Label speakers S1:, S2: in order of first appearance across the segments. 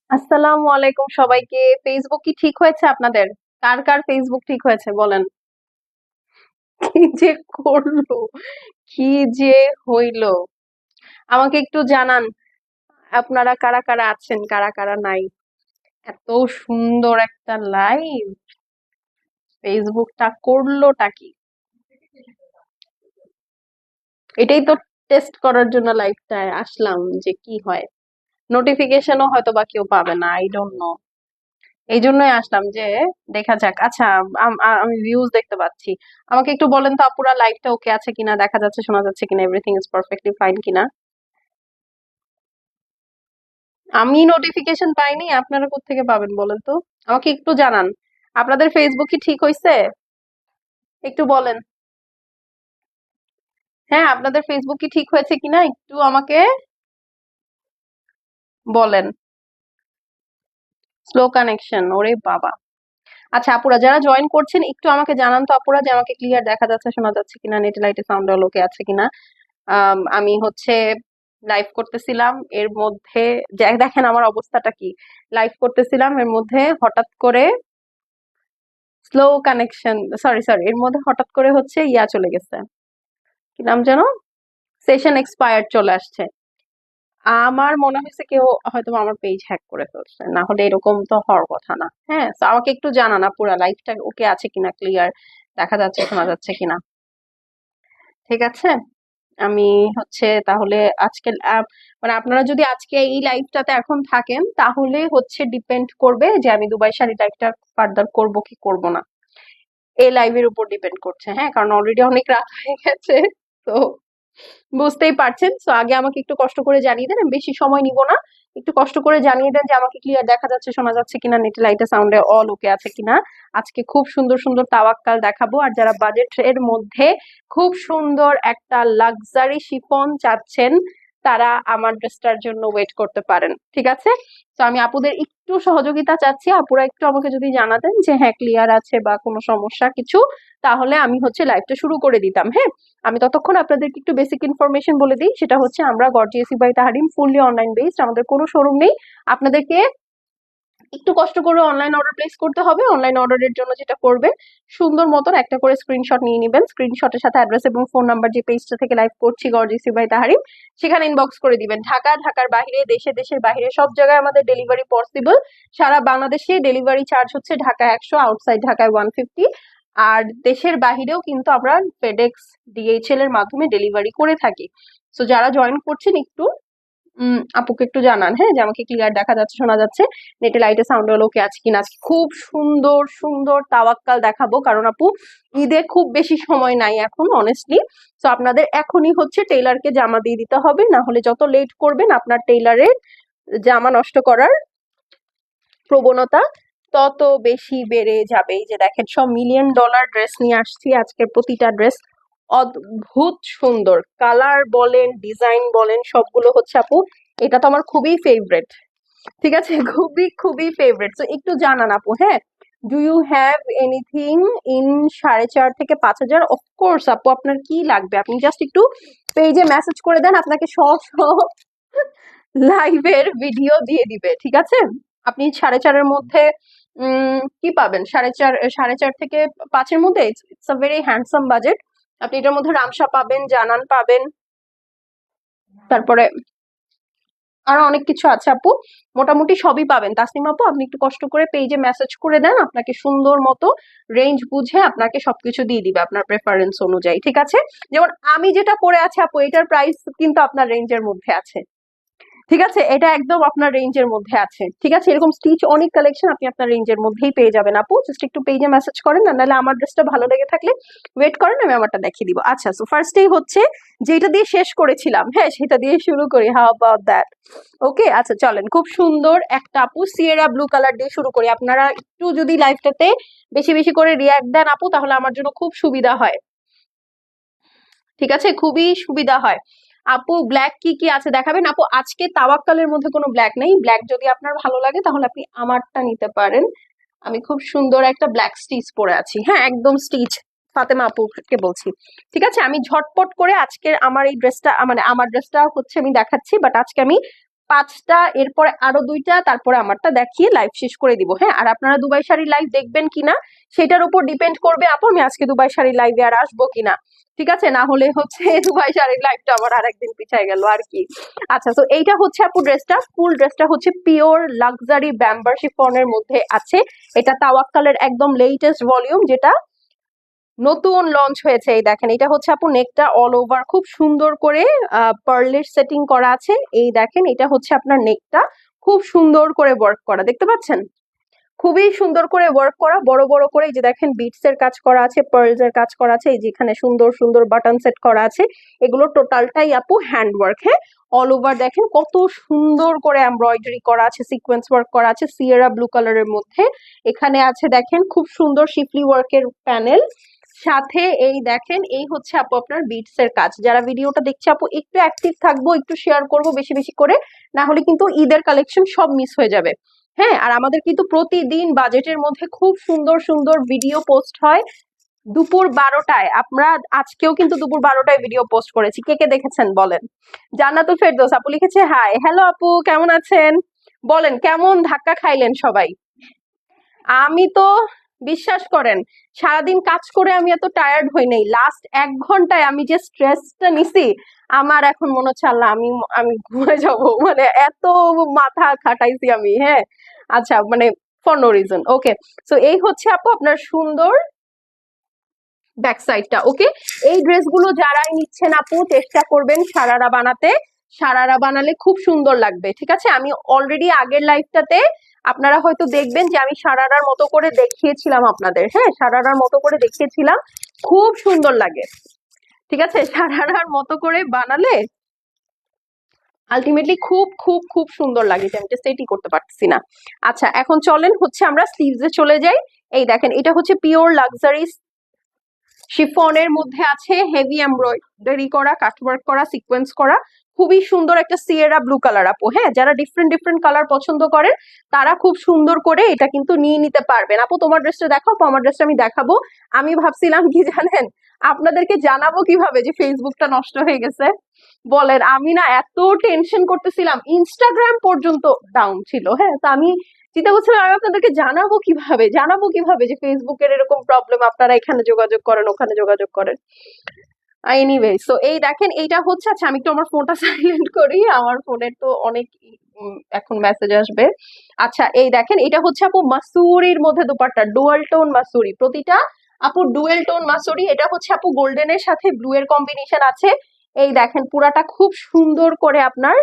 S1: আসসালামু আলাইকুম সবাইকে। ফেসবুক কি ঠিক হয়েছে আপনাদের? কার কার ফেসবুক ঠিক হয়েছে বলেন? কি যে করলো, কি যে হইলো, আমাকে একটু জানান। আপনারা কারা কারা আছেন, কারা কারা নাই। এত সুন্দর একটা লাইভ, ফেসবুকটা করলোটা কি? এটাই তো টেস্ট করার জন্য লাইভটায় আসলাম যে কি হয়। নোটিফিকেশনও হয়তো বা কেউ পাবে না, আই ডোন্ট নো। এই জন্যই আসলাম যে দেখা যাক। আচ্ছা, আমি ভিউজ দেখতে পাচ্ছি। আমাকে একটু বলেন তো আপুরা, লাইভটা ওকে আছে কিনা, দেখা যাচ্ছে শোনা যাচ্ছে কিনা, এভরিথিং ইজ পারফেক্টলি ফাইন কিনা। আমি নোটিফিকেশন পাইনি, আপনারা কোত্থেকে পাবেন বলেন তো? আমাকে একটু জানান। আপনাদের ফেসবুক কি ঠিক হয়েছে? একটু বলেন। হ্যাঁ, আপনাদের ফেসবুক কি ঠিক হয়েছে কিনা একটু আমাকে বলেন। স্লো কানেকশন, ওরে বাবা। আচ্ছা আপুরা যারা জয়েন করছেন একটু আমাকে জানান তো আপুরা, যে আমাকে ক্লিয়ার দেখা যাচ্ছে শোনা যাচ্ছে কিনা, নেট লাইটে সাউন্ড ওকে আছে কিনা। আমি হচ্ছে লাইভ করতেছিলাম, এর মধ্যে দেখেন আমার অবস্থাটা কি। লাইভ করতেছিলাম, এর মধ্যে হঠাৎ করে স্লো কানেকশন, সরি সরি, এর মধ্যে হঠাৎ করে হচ্ছে ইয়া চলে গেছে, কি নাম যেন, সেশন এক্সপায়ার্ড চলে আসছে। আমার মনে হয়েছে কেউ হয়তো আমার পেজ হ্যাক করে ফেলছে, না হলে এরকম তো হওয়ার কথা না। হ্যাঁ, তো আমাকে একটু জানানা পুরা লাইভটা ওকে আছে কিনা, ক্লিয়ার দেখা যাচ্ছে শোনা যাচ্ছে কিনা। ঠিক আছে। আমি হচ্ছে তাহলে আজকে মানে আপনারা যদি আজকে এই লাইভটাতে এখন থাকেন তাহলে হচ্ছে ডিপেন্ড করবে যে আমি দুবাই শাড়ি লাইভটা ফার্দার করব কি করব না। এই লাইভের উপর ডিপেন্ড করছে, হ্যাঁ, কারণ অলরেডি অনেক রাত হয়ে গেছে। তো বুঝতেই পারছেন। তো আগে আমাকে একটু কষ্ট করে জানিয়ে দেন, আমি বেশি সময় নিব না। একটু কষ্ট করে জানিয়ে দেন যে আমাকে ক্লিয়ার দেখা যাচ্ছে শোনা যাচ্ছে কিনা, নেট লাইটে সাউন্ডে অল ওকে আছে কিনা। আজকে খুব সুন্দর সুন্দর তাওয়াক্কাল দেখাবো, আর যারা বাজেট এর মধ্যে খুব সুন্দর একটা লাক্সারি শিফন চাচ্ছেন তারা আমার ড্রেসটার জন্য ওয়েট করতে পারেন। ঠিক আছে। তো আমি আপুদের একটু সহযোগিতা চাচ্ছি, আপুরা একটু আমাকে যদি জানাতেন যে হ্যাঁ ক্লিয়ার আছে বা কোনো সমস্যা কিছু, তাহলে আমি হচ্ছে লাইভটা শুরু করে দিতাম। হ্যাঁ, আমি ততক্ষণ আপনাদেরকে একটু বেসিক ইনফরমেশন বলে দিই। সেটা হচ্ছে আমরা gorgeousy by Tahrim fully online based, আমাদের কোনো শোরুম নেই। আপনাদেরকে একটু কষ্ট করে অনলাইন অর্ডার প্লেস করতে হবে। অনলাইন অর্ডারের জন্য যেটা করবেন, সুন্দর মতন একটা করে স্ক্রিনশট নিয়ে নেবেন। স্ক্রিনশটের সাথে অ্যাড্রেস এবং ফোন নাম্বার, যে পেজটা থেকে লাইভ করছি গর্জিয়াসি বাই তাহারিম, সেখানে ইনবক্স করে দিবেন। ঢাকা, ঢাকার বাইরে, দেশে, দেশের বাইরে সব জায়গায় আমাদের ডেলিভারি পসিবল। সারা বাংলাদেশে ডেলিভারি চার্জ হচ্ছে ঢাকা 100, আউটসাইড ঢাকায় 150। আর দেশের বাহিরেও কিন্তু আমরা ফেডেক্স, ডিএইচএল এর মাধ্যমে ডেলিভারি করে থাকি। তো যারা জয়েন করছেন একটু আপুকে একটু জানান, হ্যাঁ, যে আমাকে ক্লিয়ার দেখা যাচ্ছে শোনা যাচ্ছে, নেটে লাইটে সাউন্ড ওকে আছে কিনা। আজকে খুব সুন্দর সুন্দর তাওয়াক্কাল দেখাবো, কারণ আপু ঈদে খুব বেশি সময় নাই এখন অনেস্টলি। তো আপনাদের এখনই হচ্ছে টেইলারকে জামা দিয়ে দিতে হবে, না হলে যত লেট করবেন আপনার টেইলারের জামা নষ্ট করার প্রবণতা তত বেশি বেড়ে যাবে। এই যে দেখেন, সব মিলিয়ন ডলার ড্রেস নিয়ে আসছি, আজকের প্রতিটা ড্রেস অদ্ভুত সুন্দর, কালার বলেন ডিজাইন বলেন সবগুলো হচ্ছে আপু, এটা তো আমার খুবই ফেভারেট। ঠিক আছে, খুবই খুবই ফেভারিট। তো একটু জানান আপু, হ্যাঁ, do you have anything in 4.5 থেকে 5,000? অফকোর্স আপু, আপনার কি লাগবে আপনি জাস্ট একটু পেজে মেসেজ করে দেন, আপনাকে সব সব লাইভের ভিডিও দিয়ে দিবে। ঠিক আছে। আপনি 4.5-এর মধ্যে কি পাবেন? 4.5 থেকে 5-এর মধ্যে it's a very handsome budget. আপনি এটার মধ্যে রামসা পাবেন, জানান পাবেন, তারপরে আরো অনেক কিছু আছে আপু, মোটামুটি সবই পাবেন। তাসনিম আপু, আপনি একটু কষ্ট করে পেজে মেসেজ করে দেন, আপনাকে সুন্দর মতো রেঞ্জ বুঝে আপনাকে সবকিছু দিয়ে দিবে আপনার প্রেফারেন্স অনুযায়ী। ঠিক আছে। যেমন আমি যেটা পরে আছি আপু, এটার প্রাইস কিন্তু আপনার রেঞ্জের মধ্যে আছে। ঠিক আছে, এটা একদম আপনার রেঞ্জের মধ্যে আছে। ঠিক আছে, এরকম স্টিচ অনেক কালেকশন আপনি আপনার রেঞ্জের মধ্যেই পেয়ে যাবেন আপু। জাস্ট একটু পেজে মেসেজ করেন, না নাহলে আমার ড্রেসটা ভালো লেগে থাকলে ওয়েট করেন, আমি আমারটা দেখিয়ে দিব। আচ্ছা, সো ফার্স্টেই হচ্ছে যেটা দিয়ে শেষ করেছিলাম, হ্যাঁ সেটা দিয়ে শুরু করি। How about that? ওকে, আচ্ছা চলেন। খুব সুন্দর একটা আপু সিয়েরা ব্লু কালার দিয়ে শুরু করি। আপনারা একটু যদি লাইভটাতে বেশি বেশি করে রিয়াক্ট দেন আপু, তাহলে আমার জন্য খুব সুবিধা হয়। ঠিক আছে, খুবই সুবিধা হয়। আপু ব্ল্যাক কি কি আছে দেখাবেন? আপু আজকে তাওয়াক্কালের মধ্যে কোনো ব্ল্যাক নেই। ব্ল্যাক যদি আপনার ভালো লাগে তাহলে আপনি আমারটা নিতে পারেন। আমি খুব সুন্দর একটা ব্ল্যাক স্টিচ পরে আছি, হ্যাঁ একদম স্টিচ, ফাতেমা আপুকে বলছি। ঠিক আছে, আমি ঝটপট করে আজকের আমার এই ড্রেসটা, মানে আমার ড্রেসটা হচ্ছে আমি দেখাচ্ছি, বাট আজকে আমি 5টা, এরপরে আরো 2টা, তারপরে আমারটা দেখিয়ে লাইভ শেষ করে দিব। হ্যাঁ, আর আপনারা দুবাই শাড়ি লাইভ দেখবেন কিনা সেটার উপর ডিপেন্ড করবে আপু আমি আজকে দুবাই শাড়ি লাইভে আর আসবো কিনা। ঠিক আছে, না হলে হচ্ছে দুবাই শাড়ির লাইভটা আমার আরেকদিন পিছায় গেল আর কি। আচ্ছা, তো এইটা হচ্ছে আপু ড্রেসটা, ফুল ড্রেসটা হচ্ছে পিওর লাক্সারি ব্যাম্বার শিফনের মধ্যে আছে। এটা তাওয়াক্কালের একদম লেটেস্ট ভলিউম, যেটা নতুন লঞ্চ হয়েছে। এই দেখেন, এটা হচ্ছে আপু নেকটা অল ওভার খুব সুন্দর করে পার্লের সেটিং করা আছে। এই দেখেন, এটা হচ্ছে আপনার নেকটা খুব সুন্দর করে ওয়ার্ক করা, দেখতে পাচ্ছেন? খুবই সুন্দর করে ওয়ার্ক করা, বড় বড় করে। এই যে দেখেন, বিটস এর কাজ করা আছে, পার্লস এর কাজ করা আছে, এই যে এখানে সুন্দর সুন্দর বাটন সেট করা আছে। এগুলো টোটালটাই আপু হ্যান্ড ওয়ার্ক। হ্যাঁ, অল ওভার দেখেন কত সুন্দর করে এমব্রয়ডারি করা আছে, সিকোয়েন্স ওয়ার্ক করা আছে সিয়েরা ব্লু কালারের মধ্যে। এখানে আছে দেখেন খুব সুন্দর শিফলি ওয়ার্কের প্যানেল, সাথে এই দেখেন এই হচ্ছে আপু আপনার বিটস এর কাজ। যারা ভিডিওটা দেখছে আপু একটু অ্যাক্টিভ থাকবো, একটু শেয়ার করবো বেশি বেশি করে, না হলে কিন্তু ঈদের কালেকশন সব মিস হয়ে যাবে। হ্যাঁ, আর আমাদের কিন্তু প্রতিদিন বাজেটের মধ্যে খুব সুন্দর সুন্দর ভিডিও পোস্ট হয় দুপুর 12টায়। আমরা আজকেও কিন্তু দুপুর 12টায় ভিডিও পোস্ট করেছি, কে কে দেখেছেন বলেন? জান্নাতুল ফেরদৌস আপু লিখেছে হাই, হ্যালো আপু, কেমন আছেন? বলেন কেমন ধাক্কা খাইলেন সবাই? আমি তো বিশ্বাস করেন সারাদিন কাজ করে আমি এত টায়ার্ড হই নাই, লাস্ট 1 ঘন্টায় আমি যে স্ট্রেসটা নিছি আমার এখন মনে হচ্ছে আল্লাহ আমি আমি ঘুমায় যাব, মানে এত মাথা খাটাইছি আমি। হ্যাঁ, আচ্ছা, মানে for no reason. Okay, so এই হচ্ছে আপু আপনার সুন্দর ব্যাক সাইডটা। ওকে, এই ড্রেসগুলো যারাই নিচ্ছেন আপু চেষ্টা করবেন সারারা বানাতে, সারারা বানালে খুব সুন্দর লাগবে। ঠিক আছে, আমি অলরেডি আগের লাইফটাতে আপনারা হয়তো দেখবেন যে আমি সারারার মতো করে দেখিয়েছিলাম আপনাদের। হ্যাঁ, সারারার মতো করে দেখিয়েছিলাম, খুব সুন্দর লাগে। ঠিক আছে, সারারার মতো করে বানালে আলটিমেটলি খুব খুব খুব সুন্দর লাগে, যে আমি সেটই করতে পারতেছি না। আচ্ছা, এখন চলেন হচ্ছে আমরা স্লিভসে চলে যাই। এই দেখেন, এটা হচ্ছে পিওর লাক্সারি শিফনের মধ্যে আছে, হেভি এমব্রয়ডারি করা, কাটওয়ার্ক করা, সিকোয়েন্স করা, খুবই সুন্দর একটা সিয়েরা ব্লু কালার আপু। হ্যাঁ, যারা ডিফারেন্ট ডিফারেন্ট কালার পছন্দ করেন তারা খুব সুন্দর করে এটা কিন্তু নিয়ে নিতে পারবেন। আপু তোমার ড্রেসটা দেখাও, আমার ড্রেসটা আমি দেখাবো। আমি ভাবছিলাম কি জানেন, আপনাদেরকে জানাবো কিভাবে যে ফেসবুকটা নষ্ট হয়ে গেছে। বলেন, আমি না এত টেনশন করতেছিলাম, ইনস্টাগ্রাম পর্যন্ত ডাউন ছিল। হ্যাঁ, তো আমি চিন্তা করছিলাম আমি আপনাদেরকে জানাবো কিভাবে যে ফেসবুকের এরকম প্রবলেম, আপনারা এখানে যোগাযোগ করেন ওখানে যোগাযোগ করেন। এনিওয়ে, সো এই দেখেন এইটা হচ্ছে, আচ্ছা আমি একটু আমার ফোনটা সাইলেন্ট করি, আমার ফোনের তো অনেক এখন মেসেজ আসবে। আচ্ছা, এই দেখেন এটা হচ্ছে আপু মাসুরির মধ্যে দুপাট্টা, ডুয়াল টোন মাসুরি, প্রতিটা আপু ডুয়েল টোন মাসুরি। এটা হচ্ছে আপু গোল্ডেনের সাথে ব্লু এর কম্বিনেশন আছে। এই দেখেন পুরাটা খুব সুন্দর করে আপনার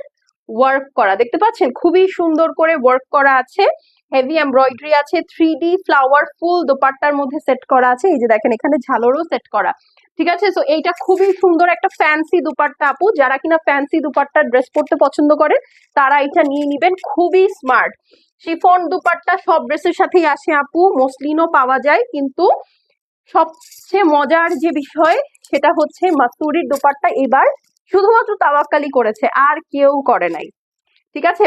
S1: ওয়ার্ক করা, দেখতে পাচ্ছেন খুবই সুন্দর করে ওয়ার্ক করা আছে, হেভি এমব্রয়ডারি আছে, 3D ফ্লাওয়ার ফুল দোপাট্টার মধ্যে সেট করা আছে। এই যে দেখেন এখানে ঝালরও সেট করা। ঠিক আছে, সো এইটা খুবই সুন্দর একটা ফ্যান্সি দুপাট্টা আপু, যারা কিনা ফ্যান্সি দুপাট্টার ড্রেস পরতে পছন্দ করেন তারা এটা নিয়ে নিবেন, খুবই স্মার্ট। শিফন দুপাট্টা সব ড্রেসের সাথেই আসে আপু, মসলিনও পাওয়া যায়, কিন্তু সবচেয়ে মজার যে বিষয় সেটা হচ্ছে মাসুরির দোপাট্টা এবার শুধুমাত্র তাওয়াক্কালি করেছে, আর কেউ করে নাই। ঠিক আছে,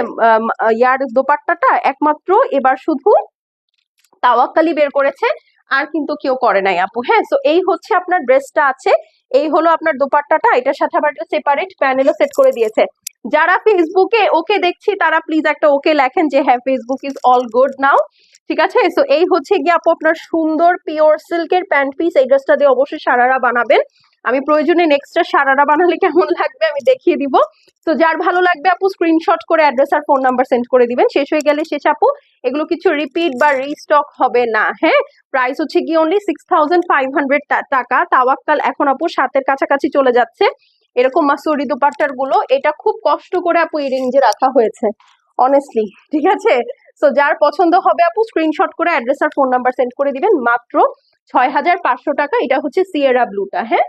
S1: ইয়ার দোপাট্টাটা একমাত্র এবার শুধু তাওয়াক্কালি বের করেছে, আর কিন্তু কেউ করে নাই আপু। হ্যাঁ, সো এই হচ্ছে আপনার ড্রেসটা আছে, এই হলো আপনার দোপাট্টাটা, এটার সাথে আবার একটা সেপারেট প্যানেলও সেট করে দিয়েছে। যারা ফেসবুকে ওকে দেখছি তারা প্লিজ একটা ওকে লেখেন যে হ্যাঁ Facebook is all good now. ঠিক আছে, সো এই হচ্ছে গিয়ে আপু আপনার সুন্দর পিওর সিল্কের প্যান্ট পিস। এই ড্রেসটা দিয়ে অবশ্যই সারারা বানাবেন, আমি প্রয়োজনে নেক্সটটা সারারা বানালে কেমন লাগবে আমি দেখিয়ে দিব। তো যার ভালো লাগবে আপু স্ক্রিনশট করে অ্যাড্রেস আর ফোন নাম্বার সেন্ড করে দিবেন, শেষ হয়ে গেলে শেষ আপু, এগুলো কিছু রিপিট বা রিস্টক হবে না। হ্যাঁ, প্রাইস হচ্ছে কি অনলি 6500 টাকা। তাওয়াক্কাল এখন আপু 7-এর কাছাকাছি চলে যাচ্ছে এরকম মাসুরি দোপাট্টার গুলো। এটা খুব কষ্ট করে আপু এই রেঞ্জে রাখা হয়েছে অনেস্টলি। ঠিক আছে, সো যার পছন্দ হবে আপু স্ক্রিনশট করে অ্যাড্রেস আর ফোন নাম্বার সেন্ড করে দিবেন, মাত্র 6500 টাকা। এটা হচ্ছে সিয়েরা ব্লুটা। হ্যাঁ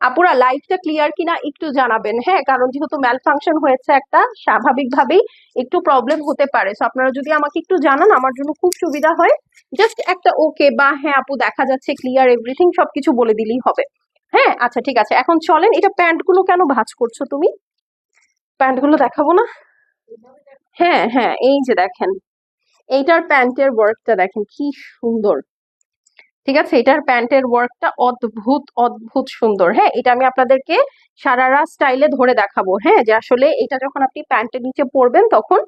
S1: আপুরা, লাইভটা ক্লিয়ার কিনা একটু জানাবেন। হ্যাঁ, কারণ যেহেতু ম্যাল ফাংশন হয়েছে একটা, স্বাভাবিকভাবেই একটু প্রবলেম হতে পারে, সো আপনারা যদি আমাকে একটু জানান আমার জন্য খুব সুবিধা হয়। জাস্ট একটা ওকে বা হ্যাঁ আপু দেখা যাচ্ছে ক্লিয়ার এভরিথিং সবকিছু বলে দিলেই হবে। হ্যাঁ, আচ্ছা ঠিক আছে, এখন চলেন এটা প্যান্ট গুলো কেন ভাঁজ করছো তুমি, প্যান্ট গুলো দেখাবো না? হ্যাঁ হ্যাঁ, এই যে দেখেন এইটার প্যান্টের ওয়ার্কটা দেখেন কি সুন্দর। ঠিক আছে, এটার প্যান্টের ওয়ার্কটা অদ্ভুত অদ্ভুত সুন্দর। হ্যাঁ, এটা আমি আপনাদেরকে সারারা স্টাইলে ধরে দেখাবো। হ্যাঁ, যে আসলে এটা যখন আপনি প্যান্টের নিচে পরবেন তখন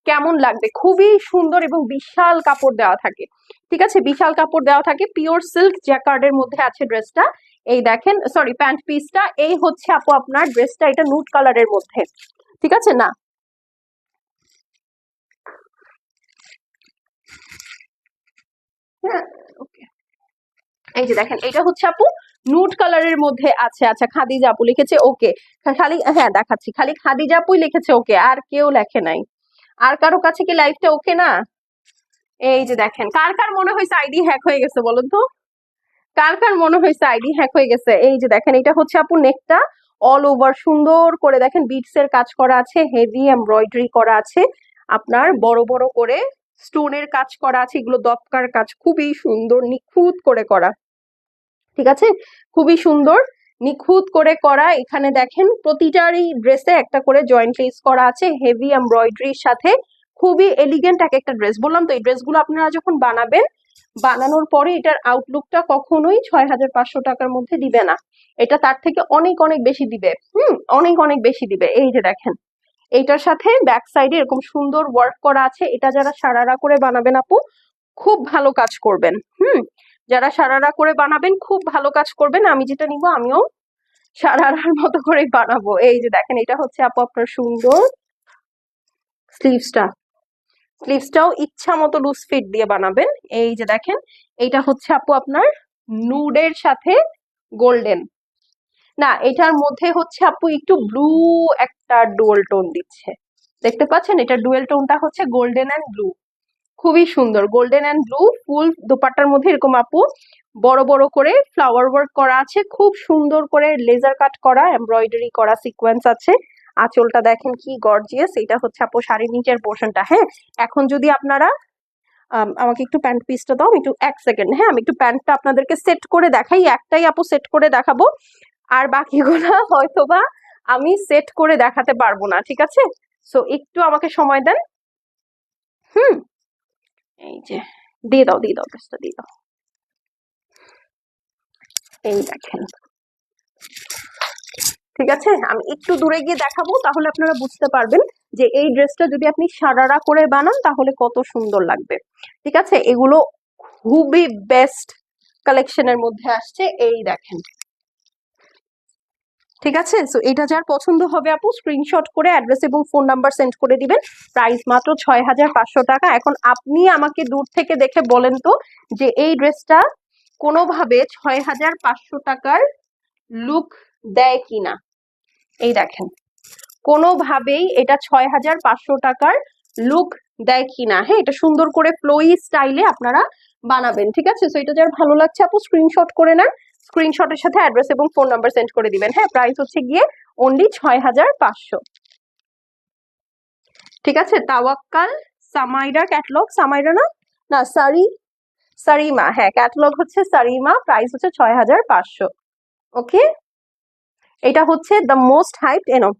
S1: কেমন লাগবে। খুবই সুন্দর এবং বিশাল কাপড় দেওয়া থাকে। ঠিক আছে, বিশাল কাপড় দেওয়া থাকে, পিওর সিল্ক জ্যাকার্ডের মধ্যে আছে ড্রেসটা। এই দেখেন, সরি প্যান্ট পিসটা এই হচ্ছে আপু আপনার ড্রেসটা, এটা নুট কালারের মধ্যে। ঠিক আছে না, হ্যাঁ ওকে। এই যে দেখেন, এটা হচ্ছে আপু নুট কালারের মধ্যে আছে। আচ্ছা, খাদিজা আপু লিখেছে ওকে। খালি হ্যাঁ দেখাচ্ছি, খালি খাদিজা আপুই লিখেছে ওকে, আর কেউ লেখে নাই। আর কারো কাছে কি লাইফটা ওকে না? এই যে দেখেন, কার কার মনে হয়েছে আইডি হ্যাক হয়ে গেছে বলুন তো? কার কার মনে হয়েছে আইডি হ্যাক হয়ে গেছে? এই যে দেখেন, এটা হচ্ছে আপু নেকটা অল ওভার সুন্দর করে দেখেন বিটস এর কাজ করা আছে, হেভি এমব্রয়ডারি করা আছে, আপনার বড় বড় করে স্টোনের কাজ করা আছে, এগুলো দপকার কাজ, খুবই সুন্দর নিখুঁত করে করা। ঠিক আছে, খুবই সুন্দর নিখুঁত করে করা। এখানে দেখেন প্রতিটারই ড্রেসে একটা করে জয়েন্ট লেস করা আছে, হেভি এমব্রয়ডারির সাথে। খুবই এলিগেন্ট এক একটা ড্রেস। বললাম তো, এই ড্রেসগুলো আপনারা যখন বানাবেন, বানানোর পরে এটার আউটলুকটা কখনোই 6,500 টাকার মধ্যে দিবে না, এটা তার থেকে অনেক অনেক বেশি দিবে। অনেক অনেক বেশি দিবে। এই যে দেখেন, এইটার সাথে ব্যাক সাইডে এরকম সুন্দর ওয়ার্ক করা আছে। এটা যারা সারারা করে বানাবেন আপু, খুব ভালো কাজ করবেন। যারা সারারা করে বানাবেন খুব ভালো কাজ করবেন। আমি যেটা নিব, আমিও সারারার মতো করে বানাবো। এই যে দেখেন, এটা হচ্ছে আপু আপনার সুন্দর স্লিভসটা। স্লিভসটাও ইচ্ছা মতো লুজ ফিট দিয়ে বানাবেন। এই যে দেখেন, এইটা হচ্ছে আপু আপনার নুডের সাথে গোল্ডেন, না এটার মধ্যে হচ্ছে আপু একটু ব্লু একটা ডুয়াল টোন দিচ্ছে, দেখতে পাচ্ছেন? এটা ডুয়েল টোনটা হচ্ছে গোল্ডেন অ্যান্ড ব্লু। খুবই সুন্দর, গোল্ডেন অ্যান্ড ব্লু। ফুল দোপাট্টার মধ্যে এরকম আপু বড় বড় করে ফ্লাওয়ার ওয়ার্ক করা আছে, খুব সুন্দর করে লেজার কাট করা, এমব্রয়ডারি করা সিকোয়েন্স আছে। আঁচলটা দেখেন কি গর্জিয়াস। এটা হচ্ছে আপু শাড়ির নিচের পোর্শনটা। হ্যাঁ, এখন যদি আপনারা আমাকে একটু প্যান্ট পিসটা দাও, আমি একটু 1 সেকেন্ড। হ্যাঁ, আমি একটু প্যান্টটা আপনাদেরকে সেট করে দেখাই, একটাই আপু সেট করে দেখাবো, আর বাকিগুলো হয়তোবা আমি সেট করে দেখাতে পারবো না। ঠিক আছে, সো একটু আমাকে সময় দেন। হুম, এই যে দিয়ে দাও, দিয়ে দাও, ড্রেসটা দিয়ে দাও। এই দেখেন, ঠিক আছে, আমি একটু দূরে গিয়ে দেখাবো, তাহলে আপনারা বুঝতে পারবেন যে এই ড্রেসটা যদি আপনি সারারা করে বানান তাহলে কত সুন্দর লাগবে। ঠিক আছে, এগুলো খুবই বেস্ট কালেকশনের মধ্যে আসছে। এই দেখেন, ঠিক আছে, সো এটা যার পছন্দ হবে আপু স্ক্রিনশট করে অ্যাড্রেস এবং ফোন নাম্বার সেন্ড করে দিবেন। প্রাইস মাত্র 6,500 টাকা। এখন আপনি আমাকে দূর থেকে দেখে বলেন তো যে এই ড্রেসটা কোনোভাবে 6,500 টাকার লুক দেয় কিনা। এই দেখেন, কোনোভাবেই এটা 6,500 টাকার লুক দেয় কিনা। হ্যাঁ, এটা সুন্দর করে ফ্লোই স্টাইলে আপনারা বানাবেন। ঠিক আছে, সো এটা যার ভালো লাগছে আপু স্ক্রিনশট করে নেন, স্ক্রিনশটের সাথে অ্যাড্রেস এবং ফোন নাম্বার সেন্ড করে দিবেন। হ্যাঁ, প্রাইস হচ্ছে গিয়ে অনলি 6,500। ঠিক আছে, তাওয়াক্কাল সামাইরা ক্যাটলগ, সামাইরা না, না সারিমা, হ্যাঁ ক্যাটলগ হচ্ছে সারিমা, প্রাইস হচ্ছে 6,500। ওকে, এটা হচ্ছে দ্য মোস্ট হাইট এনো,